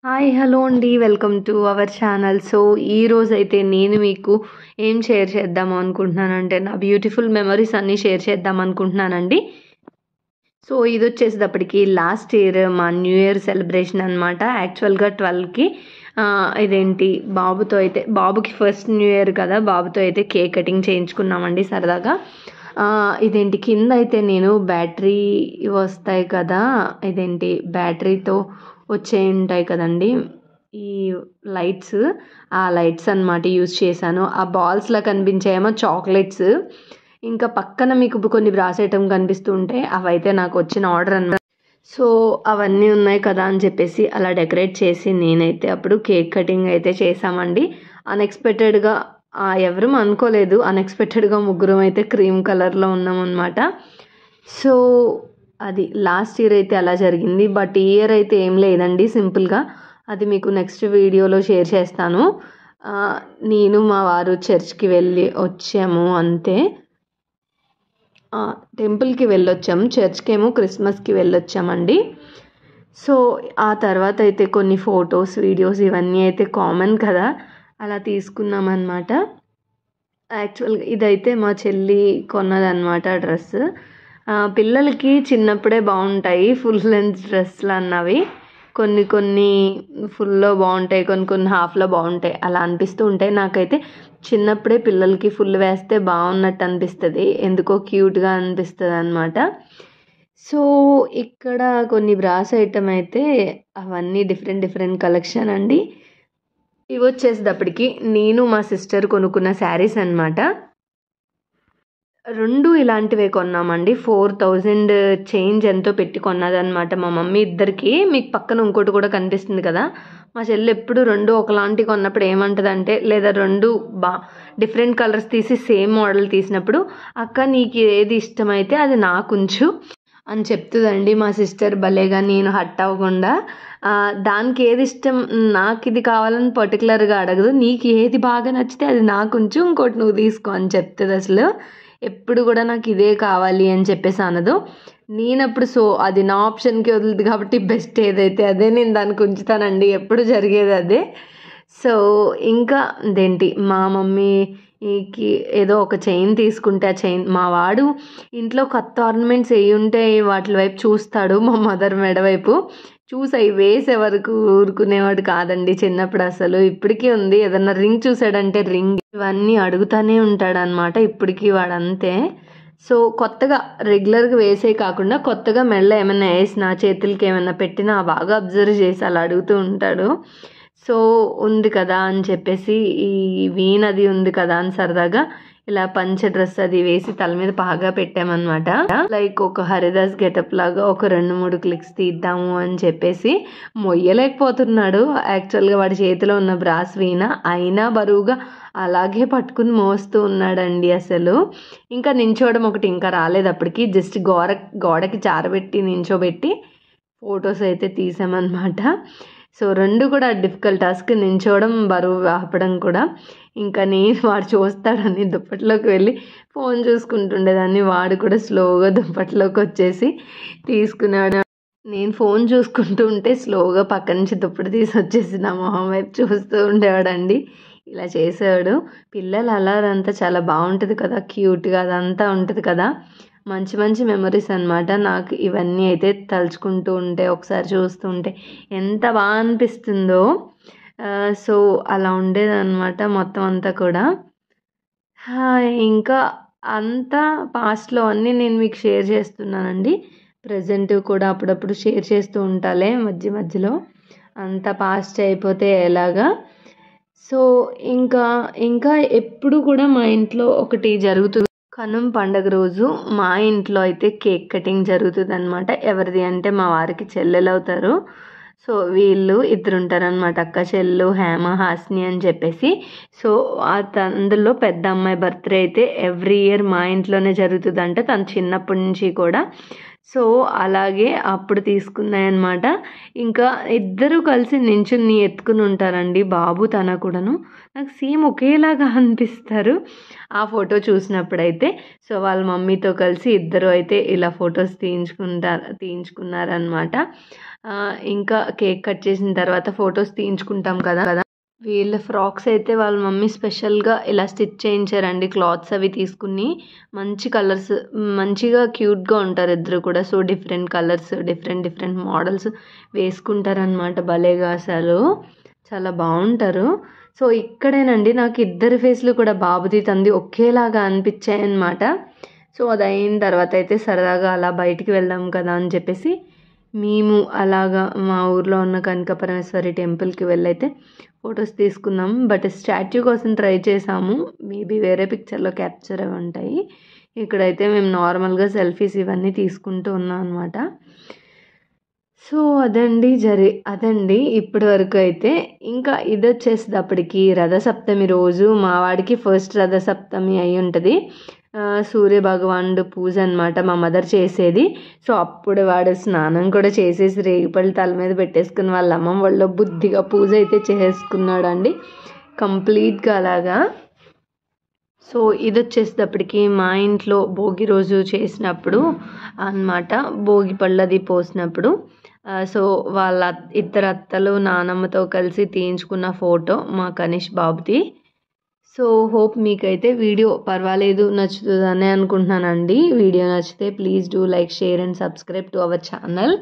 Hi hello అండి, welcome to our channel. So ఈరోజైతే నేను మీకు ఏం షేర్ చేద్దాము అనుకుంటున్నానంటే నా బ్యూటిఫుల్ మెమరీస్ అన్నీ షేర్ చేద్దాం అనుకుంటున్నానండి. సో ఇది వచ్చేసేటప్పటికి లాస్ట్ ఇయర్ మా న్యూ ఇయర్ సెలబ్రేషన్ అనమాట. యాక్చువల్గా 12కి ఇదేంటి బాబుకి ఫస్ట్ న్యూ ఇయర్ కదా, బాబుతో అయితే కేక్ కటింగ్ చేయించుకున్నామండి సరదాగా. ఇదేంటి కింద అయితే నేను బ్యాటరీ వస్తాయి కదా, ఇదేంటి బ్యాటరీతో ఉంటాయి కదండి ఈ లైట్స్, ఆ లైట్స్ అన్నమాట యూజ్ చేశాను. ఆ బాల్స్లా కనిపించాయేమో చాక్లెట్స్, ఇంకా పక్కన మీకు కొన్ని బ్రాస్ ఐటమ్ కనిపిస్తూ ఉంటాయి, అవైతే నాకు వచ్చిన ఆర్డర్ అన్నమాట. సో అవన్నీ ఉన్నాయి కదా అని చెప్పేసి అలా డెకరేట్ చేసి నేనైతే అప్పుడు కేక్ కటింగ్ అయితే చేసామండి. అన్ఎక్స్పెక్టెడ్గా ఎవరు అనుకోలేదు, అన్ఎక్స్పెక్టెడ్గా ముగ్గురం అయితే క్రీమ్ కలర్లో ఉన్నాం అనమాట. సో అది లాస్ట్ ఇయర్ అయితే అలా జరిగింది. బట్ ఈ ఇయర్ అయితే ఏం లేదండి, సింపుల్గా అది మీకు నెక్స్ట్ వీడియోలో షేర్ చేస్తాను. నేను మా వారు చర్చ్కి వెళ్ళి వచ్చాము అంతే. టెంపుల్కి వెళ్ళొచ్చాము, చర్చ్కి ఏమో క్రిస్మస్కి వెళ్ళొచ్చామండి. సో ఆ తర్వాత అయితే కొన్ని ఫొటోస్ వీడియోస్ ఇవన్నీ అయితే కామన్ కదా, అలా తీసుకున్నామన్నమాట. యాక్చువల్గా ఇదైతే మా చెల్లి కొన్నదన్నమాట డ్రెస్. పిల్లలకి చిన్నప్పుడే బాగుంటాయి ఫుల్ లెంత్ డ్రెస్లు అన్నవి, కొన్ని ఫుల్లో బాగుంటాయి, కొన్ని హాఫ్లో బాగుంటాయి, అలా అనిపిస్తూ ఉంటాయి. నాకైతే చిన్నప్పుడే పిల్లలకి ఫుల్ వేస్తే బాగున్నట్టు అనిపిస్తుంది, ఎందుకో క్యూట్గా అనిపిస్తుంది అనమాట. సో ఇక్కడ కొన్ని బ్రాస్ ఐటమ్ అయితే అవన్నీ డిఫరెంట్ కలెక్షన్ అండి. ఇవి వచ్చేసేటప్పటికి నేను మా సిస్టర్ కొనుక్కున్న శారీస్ అనమాట. రెండు ఇలాంటివే కొన్నామండి. 4000 చేంజ్ ఎంతో పెట్టి కొన్నదనమాట మా మమ్మీ ఇద్దరికి. మీకు పక్కన ఇంకోటి కూడా కనిపిస్తుంది కదా, మా చెల్లి ఎప్పుడు రెండు ఒకలాంటి కొన్నప్పుడు ఏమంటుందంటే, లేదా రెండు డిఫరెంట్ కలర్స్ తీసి సేమ్ మోడల్ తీసినప్పుడు, అక్క నీకు ఏది ఇష్టమైతే అది నాకుంచు అని చెప్తుందండి మా సిస్టర్ భలేగా. నేను హట్ అవ్వకుండా దానికి ఏది ఇష్టం, నాకు ఇది కావాలని పర్టికులర్గా అడగదు, నీకు ఏది బాగా నచ్చితే అది నాకుంచు, ఇంకోటి నువ్వు తీసుకో అని చెప్తుంది. అసలు ఎప్పుడు కూడా నాకు ఇదే కావాలి అని చెప్పేసి అనదు. నేనప్పుడు సో అది నా ఆప్షన్కి వదులుది కాబట్టి బెస్ట్ ఏదైతే అదే నేను దానికి ఉంచుతానండి, ఎప్పుడు జరిగేది అదే. సో ఇంకా అదేంటి మా మమ్మీకి ఏదో ఒక చైన్ తీసుకుంటే, ఆ చైన్ మా వాడు ఇంట్లో కొత్త ఆర్నమెంట్స్ ఏ ఉంటాయి వాటి వైపు చూస్తాడు, మా మదర్ మెడ వైపు చూసి అవి వేసే వరకు ఊరుకునేవాడు కాదండి చిన్నప్పుడు అసలు. ఇప్పటికీ ఉంది, ఏదన్నా రింగ్ చూసాడంటే రింగ్ ఇవన్నీ అడుగుతానే ఉంటాడు అనమాట ఇప్పటికీ వాడంతే. సో కొత్తగా రెగ్యులర్గా వేసే కాకుండా కొత్తగా మెడలో ఏమైనా వేసినా, చేతులకి ఏమైనా పెట్టినా బాగా అబ్జర్వ్ చేసి అలా అడుగుతూ ఉంటాడు. సో ఉంది కదా అని చెప్పేసి ఈ వీన్ అది ఉంది కదా అని సరదాగా ఇలా పంచ డ్రెస్ అది వేసి తల మీద బాగా పెట్టామన్నమాట. లైక్ ఒక హరిదాస్ గెటప్ లాగా ఒక 2-3 క్లిక్స్ తీద్దాము అని చెప్పేసి. మొయ్యలేకపోతున్నాడు యాక్చువల్గా, వాడి చేతిలో ఉన్న బ్రాస్ వీణ అయినా బరువుగా అలాగే పట్టుకుని మోస్తూ ఉన్నాడండి అసలు. ఇంకా నించోవడం ఒకటి ఇంకా రాలేదు అప్పటికి, జస్ట్ గోడకి చారబెట్టి నించోబెట్టి ఫొటోస్ అయితే తీసామన్నమాట. సో రెండు కూడా డిఫికల్ట్ టాస్క్, నించోవడం బరువు ఆపడం కూడా. ఇంకా నేను వాడు చూస్తాడని దుప్పట్లోకి వెళ్ళి ఫోన్ చూసుకుంటుండేదాన్ని, వాడు కూడా స్లోగా దుప్పట్లోకి వచ్చేసి తీసుకున్నాడు. నేను ఫోన్ చూసుకుంటూ ఉంటే స్లోగా పక్క నుంచి దుప్పటి తీసి వచ్చేసి నా మొహం వైపు చూస్తూ ఉండేవాడండి. ఇలా చేసేవాడు. పిల్లలు అల్లరంతా చాలా బాగుంటుంది కదా, క్యూట్గా అదంతా ఉంటుంది కదా, మంచి మెమరీస్ అనమాట. నాకు ఇవన్నీ అయితే తలుచుకుంటూ ఉంటే, ఒకసారి చూస్తూ ఉంటే ఎంత బాగా అనిపిస్తుందో. సో అలా ఉండేదన్నమాట మొత్తం అంతా కూడా. ఇంకా అంతా పాస్ట్లో అన్నీ నేను మీకు షేర్ చేస్తున్నానండి. ప్రజెంట్ కూడా అప్పుడప్పుడు షేర్ చేస్తూ ఉంటాలే మధ్యలో, అంతా పాస్ట్ అయిపోతే ఎలాగా. సో ఇంకా ఎప్పుడు కూడా మా ఇంట్లో ఒకటి జరుగుతుంది, కనుమ పండగ రోజు మా ఇంట్లో అయితే కేక్ కటింగ్ జరుగుతుంది అనమాట. ఎవరిది అంటే మా వారికి చెల్లెలు అవుతారు. సో వీళ్ళు ఇద్దరు ఉంటారనమాట, అక్క చెల్లెలు హేమ హాస్ని అని చెప్పేసి. సో అందులో పెద్ద అమ్మాయి బర్త్డే అయితే ఎవ్రీ ఇయర్ మా ఇంట్లోనే జరుగుతుందంట, తను చిన్నప్పటి నుంచి కూడా. సో అలాగే అప్పుడు తీసుకున్నాయన్నమాట. ఇంకా ఇద్దరు కలిసి నించుని ఎత్తుకుని ఉంటారండి, బాబు తన కూడాను. నాకు సేమ్ ఒకేలాగా అనిపిస్తారు ఆ ఫోటో చూసినప్పుడైతే. సో వాళ్ళ మమ్మీతో కలిసి ఇద్దరు అయితే ఇలా ఫొటోస్ తీయించుకున్నారనమాట. ఇంకా కేక్ కట్ చేసిన తర్వాత ఫొటోస్ తీయించుకుంటాం కదా. వీళ్ళ ఫ్రాక్స్ అయితే వాళ్ళ మమ్మీ స్పెషల్గా ఇలా స్టిచ్ చేయించారండి. క్లాత్స్ అవి తీసుకుని మంచి కలర్స్, మంచిగా క్యూట్గా ఉంటారు ఇద్దరు కూడా. So different colours, different models వేసుకుంటారనమాట. భలేగా అసలు చాలా బాగుంటారు. సో ఇక్కడేనండి నాకు ఇద్దరి ఫేస్లు కూడా బాబుది తంది ఒకేలాగా అనిపించాయి అన్నమాట. సో అది అయిన తర్వాత అయితే సరదాగా అలా బయటికి వెళ్దాం కదా అని చెప్పేసి మేము అలాగా మా ఊర్లో ఉన్న కనకపరమేశ్వరి టెంపుల్కి వెళ్ళైతే ఫొటోస్ తీసుకున్నాం. బట్ స్టాచ్యూ కోసం ట్రై చేసాము, మేబీ వేరే పిక్చర్లో క్యాప్చర్ అవి ఉంటాయి. ఇక్కడైతే మేము నార్మల్గా సెల్ఫీస్ ఇవన్నీ తీసుకుంటూ ఉన్నాం అనమాట. సో అదండి ఇప్పటి వరకు అయితే. ఇంకా ఇది వచ్చేసేటప్పటికి రథసప్తమి రోజు మా వాడికి ఫస్ట్ రథసప్తమి అయి ఉంటుంది. సూర్య భగవానుడు పూజ అనమాట మా మదర్ చేసేది. సో అప్పుడు వాడు స్నానం కూడా చేసేసి రేగిపళ్ళు తల మీద పెట్టేసుకుని వాళ్ళ అమ్మమ్మ వాళ్ళ బుద్ధిగా పూజ అయితే చేసుకున్నాడు అండి కంప్లీట్గా అలాగా. సో ఇది వచ్చేసేటప్పటికి మా ఇంట్లో భోగి రోజు చేసినప్పుడు అన్నమాట, భోగి పళ్ళది పోసినప్పుడు. సో వాళ్ళ ఇద్దరు అత్తలు నానమ్మతో కలిసి తీయించుకున్న ఫోటో మా కనిష్ బాబుది. సో హోప్ మీకైతే వీడియో పర్వాలేదు నచ్చుతుందని అనుకుంటున్నానండి. వీడియో నచ్చితే please do like, share and subscribe to our channel.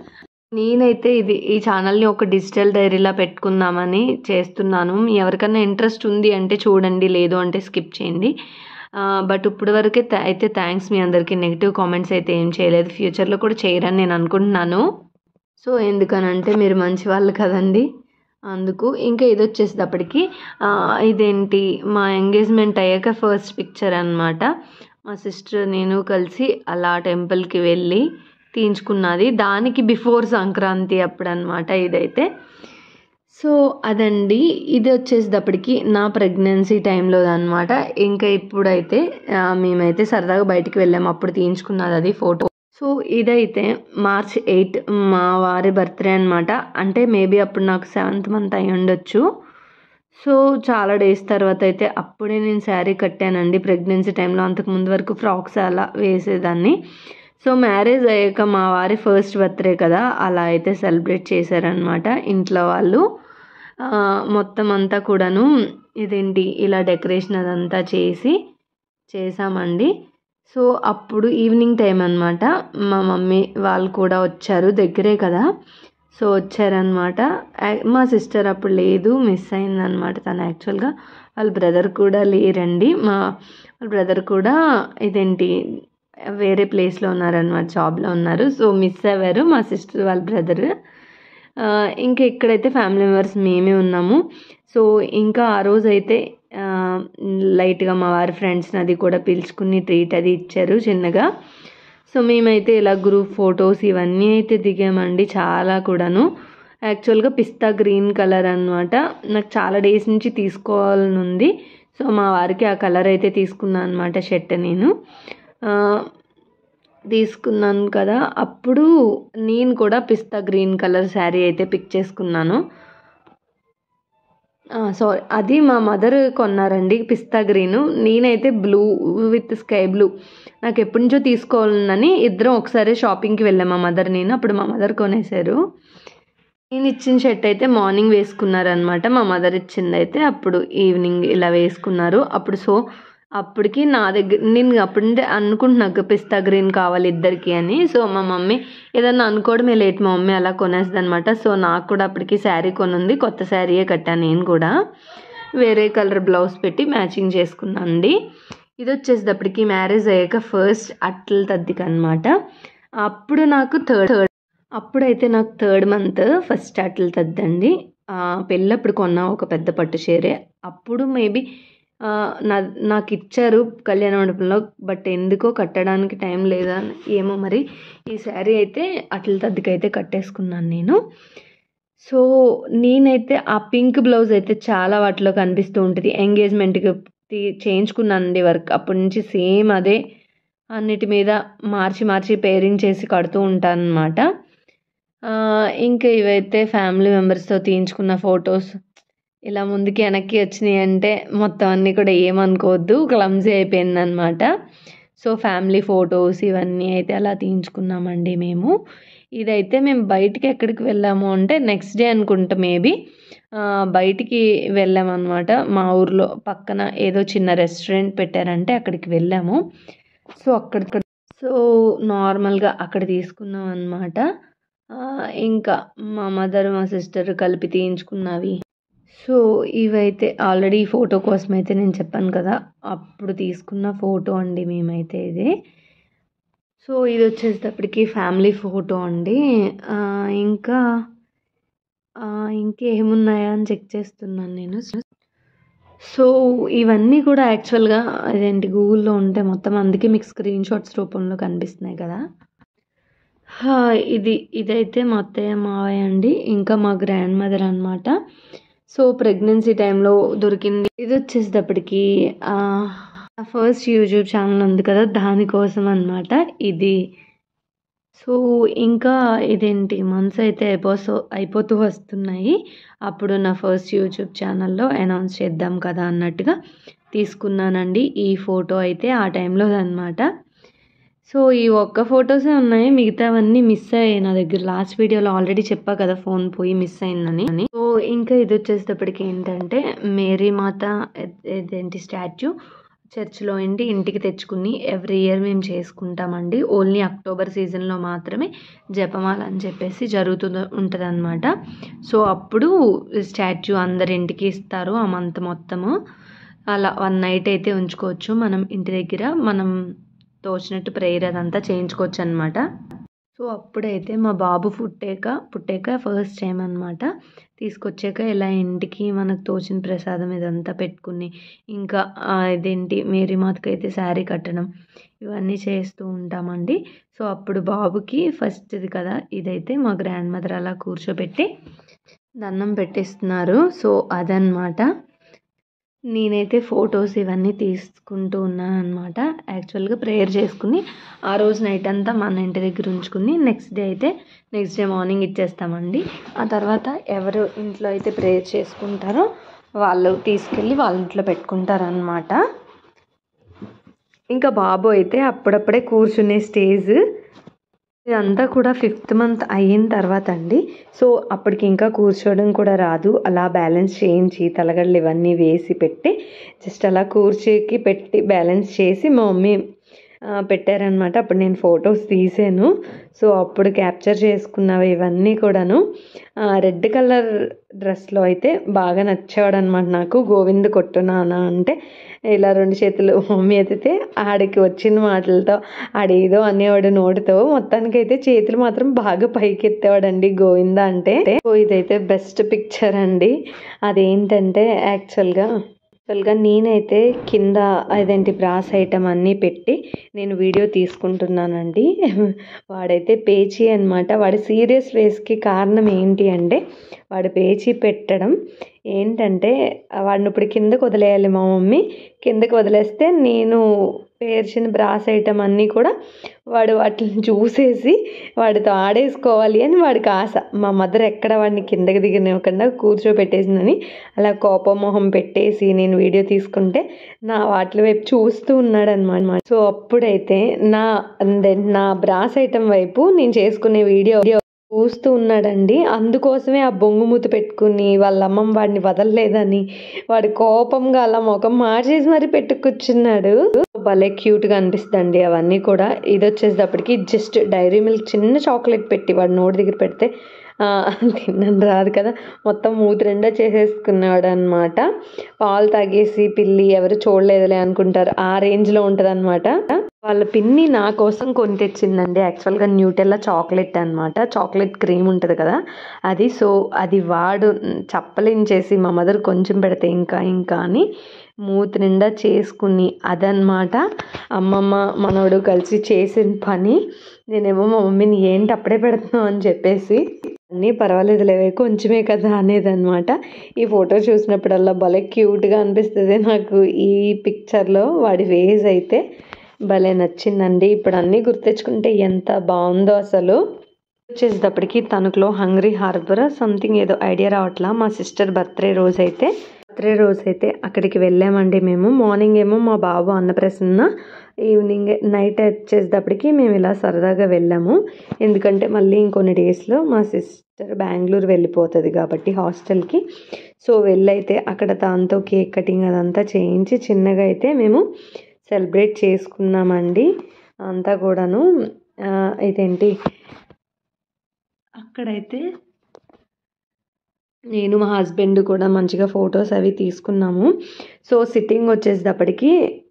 నేనైతే ఈ ఛానల్ని ఒక డిజిటల్ డైరీలా పెట్టుకుందామని చేస్తున్నాను. ఎవరికైనా ఇంట్రెస్ట్ ఉంది అంటే చూడండి, లేదు అంటే స్కిప్ చేయండి. బట్ ఇప్పటి వరకే అయితే థ్యాంక్స్ మీ అందరికీ. నెగిటివ్ కామెంట్స్ అయితే ఏం చేయలేదు, ఫ్యూచర్లో కూడా చేయరని నేను అనుకుంటున్నాను. సో ఎందుకనంటే మీరు మంచి వాళ్ళు కదండి, అందుకు. ఇంకా ఇది వచ్చేసేటప్పటికి ఇదేంటి మా ఎంగేజ్మెంట్ అయ్యాక ఫస్ట్ పిక్చర్ అనమాట. మా సిస్టర్ నేను కలిసి అలా టెంపుల్కి వెళ్ళి తీయించుకున్నది, దానికి బిఫోర్ సంక్రాంతి అప్పుడు అనమాట ఇదైతే. సో అదండి ఇది వచ్చేసేటప్పటికి నా ప్రెగ్నెన్సీ టైంలో అనమాట. ఇంకా ఇప్పుడైతే మేమైతే సరదాగా బయటికి వెళ్ళాము, అప్పుడు తీయించుకున్నది అది ఫోటో. సో ఇదైతే March 8 మా వారి బర్త్డే అనమాట. అంటే మేబీ అప్పుడు నాకు 7th మంత్ అయి ఉండొచ్చు. సో చాలా డేస్ తర్వాత అయితే అప్పుడే నేను శారీ కట్టానండి ప్రెగ్నెన్సీ టైంలో. అంతకుముందు వరకు ఫ్రాక్స్ అలా వేసేదాన్ని. సో మ్యారేజ్ అయ్యాక మా వారి ఫస్ట్ బర్త్డే కదా, అలా అయితే సెలబ్రేట్ చేశారనమాట ఇంట్లో వాళ్ళు. మొత్తం అంతా కూడాను ఇదేంటి ఇలా డెకరేషన్ అదంతా చేసామండి. సో అప్పుడు ఈవినింగ్ టైం అనమాట. మా మమ్మీ వాళ్ళు కూడా వచ్చారు, దగ్గరే కదా. సో వచ్చారనమాట. మా సిస్టర్ అప్పుడు లేదు, మిస్ అయిందనమాట తను. యాక్చువల్గా వాళ్ళ బ్రదర్ కూడా లేరండి. వాళ్ళ బ్రదర్ కూడా ఇదేంటి వేరే ప్లేస్లో ఉన్నారనమాట, జాబ్లో ఉన్నారు. సో మిస్ అయ్యారు మా సిస్టర్ వాళ్ళ బ్రదర్. ఇంకా ఇక్కడైతే ఫ్యామిలీ మెంబర్స్ మేమే ఉన్నాము. సో ఇంకా ఆ రోజు అయితే లైట్గా మా వారి ఫ్రెండ్స్ని అది కూడా పిలుచుకుని ట్రీట్ అది ఇచ్చారు చిన్నగా. సో మేమైతే ఇలా గ్రూప్ ఫొటోస్ ఇవన్నీ అయితే దిగామండి చాలా కూడాను. యాక్చువల్గా పిస్తా గ్రీన్ కలర్ అనమాట, నాకు చాలా డేస్ నుంచి తీసుకోవాలని ఉంది. సో మా వారికి ఆ కలర్ అయితే తీసుకున్నాను అనమాట. షర్ట్ నేను తీసుకున్నాను కదా, అప్పుడు నేను కూడా పిస్తా గ్రీన్ కలర్ శారీ అయితే పిక్ చేసుకున్నాను. సారీ, అది మా మదర్ కొన్నారండి పిస్తా గ్రీను. నేనైతే బ్లూ విత్ స్కై బ్లూ నాకు ఎప్పటి నుంచో తీసుకోవాలని ఇద్దరం ఒకసారి షాపింగ్కి వెళ్ళాం మా మదర్ నేను. అప్పుడు మా మదర్ కొనేశారు. నేను ఇచ్చిన షర్ట్ అయితే మార్నింగ్ వేసుకున్నారనమాట, మా మదర్ ఇచ్చింది అయితే అప్పుడు ఈవినింగ్ ఇలా వేసుకున్నారు. అప్పుడు సో అప్పటికి నా దగ్గర నేను అప్పుడంటే అనుకుంటున్నాను పిస్తా గ్రీన్ కావాలి ఇద్దరికి అని. సో మా మమ్మీ ఏదన్నా అనుకోవడమే లేట్, మా మమ్మీ అలా కొనేస్తుంది అనమాట. సో నాకు కూడా అప్పటికి శారీ కొనుంది, కొత్త శారీయే కట్టాను నేను కూడా. వేరే కలర్ బ్లౌజ్ పెట్టి మ్యాచింగ్ చేసుకున్నాను అండి. ఇది వచ్చేసేటప్పటికి మ్యారేజ్ అయ్యాక ఫస్ట్ అట్ల తద్దికి అనమాట. అప్పుడు నాకు అప్పుడైతే నాకు 3rd మంత్ ఫస్ట్ అట్ల తద్దండి. పెళ్ళప్పుడు కొన్నా ఒక పెద్ద పట్టు చీరే. అప్పుడు మేబీ నాకు ఇచ్చారు కళ్యాణ మండపంలో, బట్ ఎందుకో కట్టడానికి టైం లేదా ఏమో మరి. ఈ శారీ అయితే అట్ల తద్దికైతే కట్టేసుకున్నాను నేను. సో నేనైతే ఆ పింక్ బ్లౌజ్ అయితే చాలా వాటిలో కనిపిస్తూ ఉంటుంది. ఎంగేజ్మెంట్కి చేయించుకున్నానండి వర్క్, అప్పటి నుంచి సేమ్ అదే అన్నిటి మీద మార్చి మార్చి పేరింగ్ చేసి కడుతూ ఉంటానన్నమాట. ఇంకా ఇవైతే ఫ్యామిలీ మెంబర్స్తో తీయించుకున్న ఫొటోస్. ఇలా ముందుకి వెనక్కి వచ్చినాయి అంటే మొత్తం అన్నీ కూడా ఏమనుకోవద్దు, క్లమ్జీ అయిపోయిందనమాట. సో ఫ్యామిలీ ఫొటోస్ ఇవన్నీ అయితే అలా తీయించుకున్నామండి మేము. ఇదైతే మేము బయటికి ఎక్కడికి వెళ్ళాము అంటే నెక్స్ట్ డే అనుకుంటా మేబీ బయటికి వెళ్ళామన్నమాట. మా ఊర్లో పక్కన ఏదో చిన్న రెస్టారెంట్ పెట్టారంటే అక్కడికి వెళ్ళాము. సో నార్మల్గా అక్కడ తీసుకున్నాం అన్నమాట. ఇంకా మా మదర్ మా సిస్టర్ కలిపి తీయించుకున్నవి. సో ఇవైతే ఆల్రెడీ ఫోటో కోసం అయితే నేను చెప్పాను కదా, అప్పుడు తీసుకున్న ఫోటో అండి మేమైతే ఇది. సో ఇది వచ్చేటప్పటికి ఫ్యామిలీ ఫోటో అండి. ఇంకా ఇంకేమున్నాయా అని చెక్ చేస్తున్నాను నేను. సో ఇవన్నీ కూడా యాక్చువల్గా అదేంటి గూగుల్లో ఉంటే మొత్తం, అందుకే మీకు స్క్రీన్ షాట్స్ రూపంలో కనిపిస్తున్నాయి కదా. ఇదైతే మా అత్తయ్య మావయ్య అండి, ఇంకా మా గ్రాండ్ మదర్ అనమాట. సో ప్రెగ్నెన్సీ టైంలో దొరికింది. ఇది వచ్చేటప్పటికి ఫస్ట్ యూట్యూబ్ ఛానల్ ఉంది కదా, దానికోసం అనమాట ఇది. సో ఇంకా ఇదేంటి మంత్స్ అయితే అయిపోతూ వస్తున్నాయి. అప్పుడు నా ఫస్ట్ యూట్యూబ్ ఛానల్లో అనౌన్స్ చేద్దాం కదా అన్నట్టుగా తీసుకున్నానండి ఈ ఫోటో అయితే ఆ టైంలో అనమాట. సో ఈ ఒక్క ఫొటోసే ఉన్నాయి, మిగతావన్నీ మిస్ అయ్యాయి నా దగ్గర. లాస్ట్ వీడియోలో ఆల్రెడీ చెప్పా కదా ఫోన్ పోయి మిస్ అయిందని. సో ఇంకా ఇది వచ్చేటప్పటికి ఏంటంటే మేరీ మాత ఇదేంటి స్టాచ్యూ చర్చ్లో ఇంటికి తెచ్చుకుని ఎవ్రీ ఇయర్ మేము చేసుకుంటామండి. ఓన్లీ అక్టోబర్ సీజన్లో మాత్రమే జపమాల అని చెప్పేసి ఉంటుంది అనమాట. సో అప్పుడు స్టాచ్యూ అందరింటికి ఇస్తారు ఆ మంత్ మొత్తము. అలా 1 నైట్ అయితే ఉంచుకోవచ్చు మనం ఇంటి దగ్గర, మనం తోచినట్టు ప్రేయర్ అదంతా చేయించుకోవచ్చు అనమాట. సో అప్పుడైతే మా బాబు పుట్టాక ఫస్ట్ టైం అనమాట తీసుకొచ్చాక ఇలా ఇంటికి మనకు తోచిన ప్రసాదం ఇదంతా పెట్టుకుని, ఇంకా ఇదేంటి మేరీ మాతకి అయితే శారీ కట్టడం ఇవన్నీ చేస్తూ ఉంటామండి. సో అప్పుడు బాబుకి ఫస్ట్ది కదా ఇదైతే మా గ్రాండ్ మదర్ అలా కూర్చోబెట్టి దండం పెట్టిస్తున్నారు. సో అదనమాట. నేనైతే ఫొటోస్ ఇవన్నీ తీసుకుంటూ ఉన్నాను అనమాట. యాక్చువల్గా ప్రేయర్ చేసుకుని ఆ రోజు నైట్ అంతా మన ఇంటి దగ్గర ఉంచుకుని నెక్స్ట్ డే మార్నింగ్ ఇచ్చేస్తామండి. ఆ తర్వాత ఎవరు ఇంట్లో అయితే ప్రేయర్ చేసుకుంటారో వాళ్ళు తీసుకెళ్ళి వాళ్ళ ఇంట్లో పెట్టుకుంటారనమాట. ఇంకా బాబు అయితే అప్పుడప్పుడే కూర్చునే స్టేజ్. ఇదంతా కూడా 5th మంత్ అయిన తర్వాత అండి. సో అప్పటికి ఇంకా కూర్చోవడం కూడా రాదు. అలా బ్యాలెన్స్ చేయించి తలగడలు ఇవన్నీ వేసి పెట్టి జస్ట్ అలా కూర్చోకి పెట్టి బ్యాలెన్స్ చేసి మా మమ్మీ పెట్టారనమాట. అప్పుడు నేను ఫొటోస్ తీసాను. సో అప్పుడు క్యాప్చర్ చేసుకున్నవి ఇవన్నీ కూడాను. రెడ్ కలర్ డ్రెస్లో అయితే బాగా నచ్చేవాడు అనమాట నాకు. గోవింద్ కొట్టునానా అంటే ఇలా 2 చేతులు మమ్మీ ఎత్తితే ఆడికి వచ్చిన మాటలతో ఆడేదో అనేవాడు నోటితో, మొత్తానికైతే చేతులు మాత్రం బాగా పైకి ఎత్తేవాడండి గోవింద అంటే. సో ఇదైతే బెస్ట్ పిక్చర్ అండి. అదేంటంటే యాక్చువల్గా నేనైతే కింద అదేంటి బ్రాస్ ఐటమ్ అన్నీ పెట్టి నేను వీడియో తీసుకుంటున్నానండి. వాడైతే పేచీ అనమాట. వాడి సీరియస్ ఫేస్కి కారణం ఏంటి అంటే వాడు పేచీ పెట్టడం ఏంటంటే వాడిని ఇప్పుడు కిందకు వదిలేయాలి మా మమ్మీ. కిందకు వదిలేస్తే నేను పేర్చిన బ్రాస్ ఐటమ్ అన్నీ కూడా వాడు వాటిని చూసేసి వాడితో ఆడేసుకోవాలి అని వాడికి ఆశ. మా మదర్ ఎక్కడ వాడిని కిందకి దిగనివ్వకుండా కూర్చోబెట్టేసిందని అలా కోపం మొహం పెట్టేసి నేను వీడియో తీసుకుంటే నా వాటి వైపు చూస్తూ ఉన్నాడు అనమాట. సో అప్పుడైతే నా బ్రాస్ ఐటమ్ వైపు నేను చేసుకునే వీడియో చూస్తూ ఉన్నాడండి. అందుకోసమే ఆ బొంగుమూత పెట్టుకుని వాళ్ళ అమ్మమ్మ వాడిని వదలలేదని వాడి కోపంగా అలా ముఖం మార్చేసి మరి పెట్టుకొచ్చున్నాడు. భలే క్యూట్గా అనిపిస్తుందండి అవన్నీ కూడా. ఇది వచ్చేటప్పటికి జస్ట్ డైరీ మిల్క్ చిన్న చాక్లెట్ పెట్టి వాడు నోటి దగ్గర పెడితే తిన్నాను రాదు కదా, మొత్తం మూతి నిండా చేసేసుకున్నాడు అనమాట. పాలు తాగేసి పిల్లి ఎవరు చూడలేదులే అనుకుంటారు, ఆ రేంజ్లో ఉంటుంది అనమాట. వాళ్ళ పిన్ని నా కోసం కొని తెచ్చిందండి. యాక్చువల్గా న్యూటెల్లా చాక్లెట్ అనమాట, చాక్లెట్ క్రీమ్ ఉంటుంది కదా అది. సో అది వాడు చప్పలించేసి మా మదర్ కొంచెం పెడితే ఇంకా అని మూతి నిండా చేసుకుని అదనమాట అమ్మమ్మ మనవడు కలిసి చేసిన పని. నేనేమో మా మమ్మీని ఏంటి అప్పుడే పెడుతున్నావు అని చెప్పేసి అన్నీ పర్వాలేదులేవే కొంచెమే కదా అనేదన్నమాట. ఈ ఫోటో చూసినప్పుడల్లా భలే క్యూట్గా అనిపిస్తుంది నాకు ఈ పిక్చర్లో వాడి వేజ్ అయితే. భలే నచ్చిందండి. ఇప్పుడు అన్నీ గుర్తెచ్చుకుంటే ఎంత బాగుందో అసలు. వచ్చేసేటప్పటికి తణుకులో హంగ్రీ హార్బర్ సంథింగ్ ఏదో ఐడియా రావట్లా. మా సిస్టర్ బర్త్డే రోజైతే అక్కడికి వెళ్ళామండి మేము. మార్నింగ్ ఏమో మా బాబు అన్నప్రసన్న, ఈవినింగ్ నైట్ వచ్చేసేటప్పటికి మేము ఇలా సరదాగా వెళ్ళాము. ఎందుకంటే మళ్ళీ ఇంకొన్ని డేస్లో మా సిస్టర్ బెంగళూరు వెళ్ళిపోతుంది కాబట్టి హాస్టల్కి. సో వెళ్ళైతే అక్కడ దాంతో కేక్ కటింగ్ అదంతా చేయించి చిన్నగా అయితే మేము సెలబ్రేట్ చేసుకున్నామండి అంతా కూడాను. ఇదేంటి అక్కడైతే నేను మా హస్బెండ్ కూడా మంచిగా ఫొటోస్ అవి తీసుకున్నాము. సో సిట్టింగ్ వచ్చేసేటప్పటికి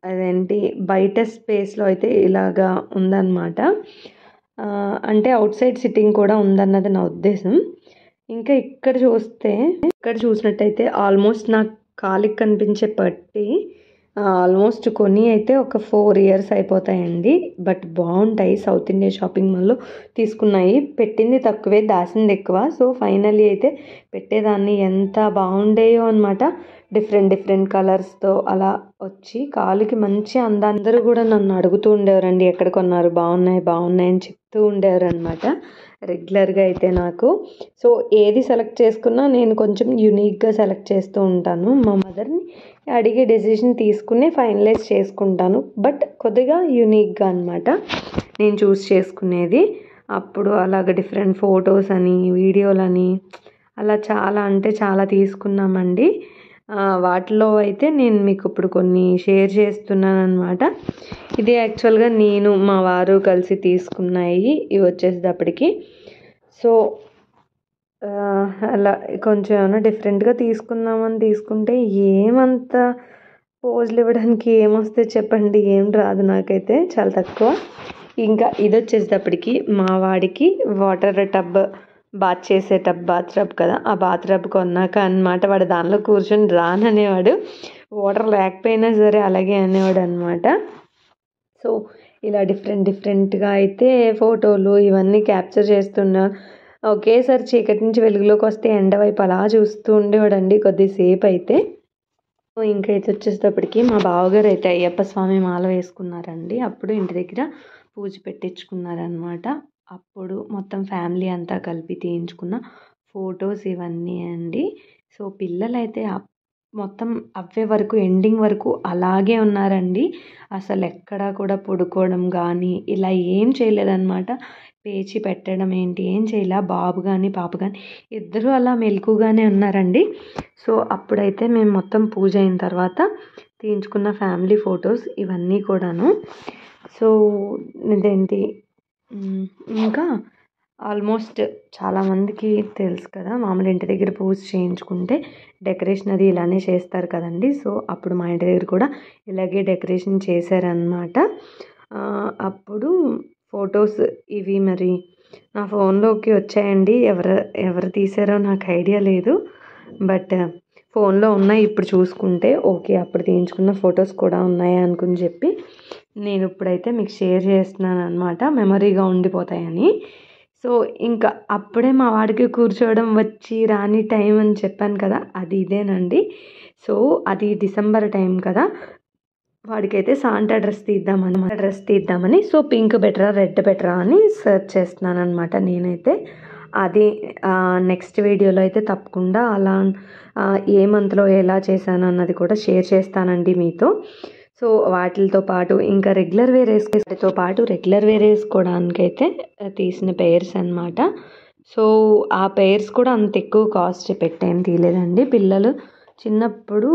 అదేంటి బయట స్పేస్లో అయితే ఇలాగా ఉందన్నమాట. అంటే అవుట్ సైడ్ సిట్టింగ్ కూడా ఉందన్నది నా ఉద్దేశం. ఇంకా ఇక్కడ చూసినట్టయితే ఆల్మోస్ట్ నాకు కాలికి కనిపించే పట్టి ఆల్మోస్ట్ కొన్ని అయితే ఒక 4 years అయిపోతాయండి. బట్ బాగుంటాయి. సౌత్ ఇండియా షాపింగ్ మాల్లో తీసుకున్నాయి. పెట్టింది తక్కువే, దాసింది ఎక్కువ. సో ఫైనల్లీ అయితే పెట్టేదాన్ని ఎంత బాగుండేయో అనమాట. డిఫరెంట్ కలర్స్తో అలా వచ్చి కాలుకి మంచి అందరూ కూడా నన్ను అడుగుతూ ఉండేవారండి, ఎక్కడ కొన్నారు, బాగున్నాయి అని చెప్తూ ఉండేవారు అనమాట రెగ్యులర్గా అయితే నాకు. సో ఏది సెలెక్ట్ చేసుకున్నా నేను కొంచెం యూనిక్గా సెలెక్ట్ చేస్తూ ఉంటాను. మా మదర్ని అడిగి డెసిషన్ తీసుకుని ఫైనలైజ్ చేసుకుంటాను. బట్ కొద్దిగా యూనిక్గా అనమాట నేను చూస్ చేసుకునేది. అప్పుడు అలాగ డిఫరెంట్ ఫొటోస్ అని వీడియోలని అలా చాలా తీసుకున్నామండి. వాటిలో అయితే నేను మీకు ఇప్పుడు కొన్ని షేర్ చేస్తున్నాను అనమాట. ఇది యాక్చువల్గా నేను మా వారు కలిసి తీసుకున్నాయి. ఇవి వచ్చేసేటప్పటికి సో అలా కొంచెం ఏమైనా డిఫరెంట్గా తీసుకుందామని తీసుకుంటే ఏమంత పోజులు ఇవ్వడానికి ఏమొస్తే చెప్పండి, ఏం రాదు నాకైతే, చాలా తక్కువ. ఇంకా ఇది వచ్చేసేటప్పటికి మా వాడికి వాటర్ టబ్, బాత్ టబ్ కదా, ఆ బాత్ టబ్ కొన్నాక అనమాట. వాడు దానిలో కూర్చొని రాననేవాడు, వాటర్ లేకపోయినా సరే అలాగే అనేవాడు అనమాట. సో ఇలా డిఫరెంట్గా అయితే ఫోటోలు ఇవన్నీ క్యాప్చర్ చేస్తున్నా. ఒకేసారి చీకటి నుంచి వెలుగులోకి వస్తే ఎండ వైపు అలా చూస్తూ ఉండేవాడండి కొద్దిసేపు అయితే. ఇంకా ఇది వచ్చేసేటప్పటికి మా బావగారు అయితే అయ్యప్ప స్వామి మాల వేసుకున్నారండి. అప్పుడు ఇంటి దగ్గర పూజ పెట్టించుకున్నారనమాట. అప్పుడు మొత్తం ఫ్యామిలీ అంతా కలిపి తీయించుకున్న ఫొటోస్ ఇవన్నీ అండి. సో పిల్లలైతే మొత్తం అవే వరకు ఎండింగ్ వరకు అలాగే ఉన్నారండి. అసలు ఎక్కడా కూడా పడుకోవడం కానీ ఇలా ఏం చేయలేదన్నమాట. పేచి పెట్టడం ఏం చేయలే. బాబు కానీ పాప కానీ ఇద్దరు అలా మెలకుగానే ఉన్నారండి. సో అప్పుడైతే మేము మొత్తం పూజ అయిన తర్వాత తీయించుకున్న ఫ్యామిలీ ఫొటోస్ ఇవన్నీ కూడాను. సో ఇదేంటి ఇంకా ఆల్మోస్ట్ చాలామందికి తెలుసు కదా, మామూలు ఇంటి దగ్గర పూజ చేయించుకుంటే డెకరేషన్ అది ఇలానే చేస్తారు కదండి. సో అప్పుడు మా ఇంటి దగ్గర కూడా ఇలాగే డెకరేషన్ చేశారనమాట. అప్పుడు ఫొటోస్ ఇవి మరి నా ఫోన్లోకి వచ్చాయండి. ఎవరు తీసారో నాకు ఐడియా లేదు. బట్ ఫోన్లో ఉన్నాయి ఇప్పుడు చూసుకుంటే. ఓకే, అప్పుడు తీయించుకున్న ఫొటోస్ కూడా ఉన్నాయి అనుకుని చెప్పి నేను ఇప్పుడైతే మీకు షేర్ చేస్తున్నాను అనమాట, మెమరీగా ఉండిపోతాయని. సో ఇంకా అప్పుడే మా వాడికి కూర్చోవడం వచ్చి రాని టైం అని చెప్పాను కదా, అది ఇదేనండి. సో అది డిసెంబర్ టైం కదా, వాడికైతే సాంటా డ్రెస్ తీద్దామని సో పింక్ బెటరా రెడ్ బెటరా అని సెర్చ్ చేస్తున్నాను అనమాట నేనైతే. అది నెక్స్ట్ వీడియోలో అయితే తప్పకుండా అలా ఏ మంత్లో ఎలా చేశాను అన్నది కూడా షేర్ చేస్తానండి మీతో. సో వాటితో పాటు ఇంకా రెగ్యులర్ వేర్ వేసుకోవడానికైతే తీసిన పెయిర్స్ అనమాట. సో ఆ పెయిర్స్ కూడా అంత ఎక్కువ కాస్ట్ పెట్టేం తీయలేదండి. పిల్లలు చిన్నప్పుడు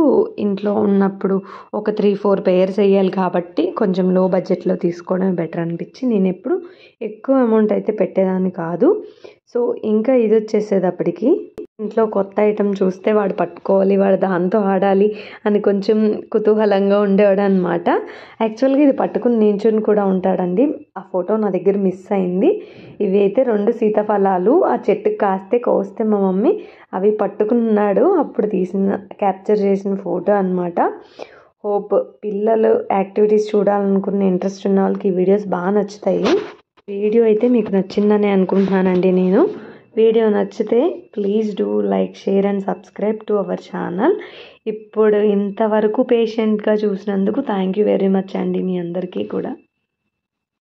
ఇంట్లో ఉన్నప్పుడు ఒక 3-4 పెయిర్స్ వేయాలి కాబట్టి కొంచెం లో బడ్జెట్లో తీసుకోవడం బెటర్ అనిపించి నేను ఎప్పుడు ఎక్కువ అమౌంట్ అయితే పెట్టేదాన్ని కాదు. సో ఇంకా ఇది వచ్చేసేటప్పటికి ఇంట్లో కొత్త ఐటెం చూస్తే వాడు పట్టుకోవాలి, వాడు దాంతో ఆడాలి అని కొంచెం కుతూహలంగా ఉండేవాడు అనమాట. యాక్చువల్గా ఇది పట్టుకుని నించుని కూడా ఉంటాడండి. ఆ ఫోటో నా దగ్గర మిస్ అయింది. ఇవి అయితే 2 సీతాఫలాలు ఆ చెట్టుకు కోస్తే మా మమ్మీ అవి పట్టుకున్నాడు. అప్పుడు క్యాప్చర్ చేసిన ఫోటో అనమాట. హోప్ పిల్లలు యాక్టివిటీస్ చూడాలనుకున్న ఇంట్రెస్ట్ ఉన్న వాళ్ళకి ఈ వీడియోస్ బాగా నచ్చుతాయి. వీడియో అయితే మీకు నచ్చిందని అనుకుంటున్నానండి నేను. వీడియో నచ్చితే please do like, share and subscribe to our channel. ఇప్పుడు ఇంతవరకు పేషెంట్గా చూసినందుకు థ్యాంక్ యూ వెరీ మచ్ అండి మీ అందరికీ కూడా.